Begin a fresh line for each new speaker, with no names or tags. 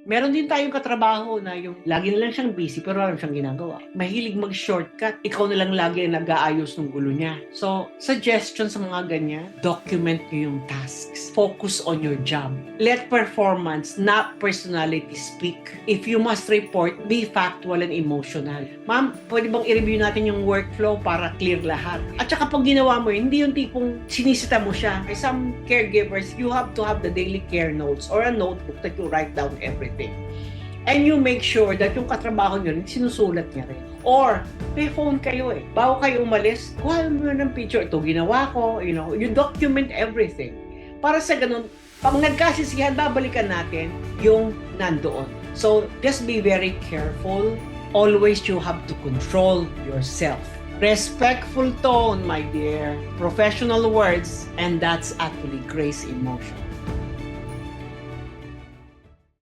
Meron din tayong katrabaho na yung lagi na lang siyang busy pero wala siyang ginagawa. Mahilig mag-shortcut. Ikaw na lang lagi ang nag-aayos ng gulo niya. So, suggestion sa mga ganyan, document niyo yung tasks. Focus on your job. Let performance, not personality speak. If you must report, be factual and emotional. Ma'am, pwede bang i-review natin yung workflow para clear lahat? At saka pag ginawa mo yun, hindi yung tipong sinisita mo siya. Some caregivers, you have to have the daily care notes or a notebook that you write down everything. And you make sure that yung katrabaho nyo rin, sinusulat niya rin. Or, may phone kayo eh. Bago kayo umalis, kuha mo ng picture. Ito ginawa ko, you document everything. Para sa ganun, pag nagkasisihan, babalikan natin yung nandoon. So, just be very careful. Always you have to control yourself. Respectful tone, my dear. Professional words, and that's actually grace emotion.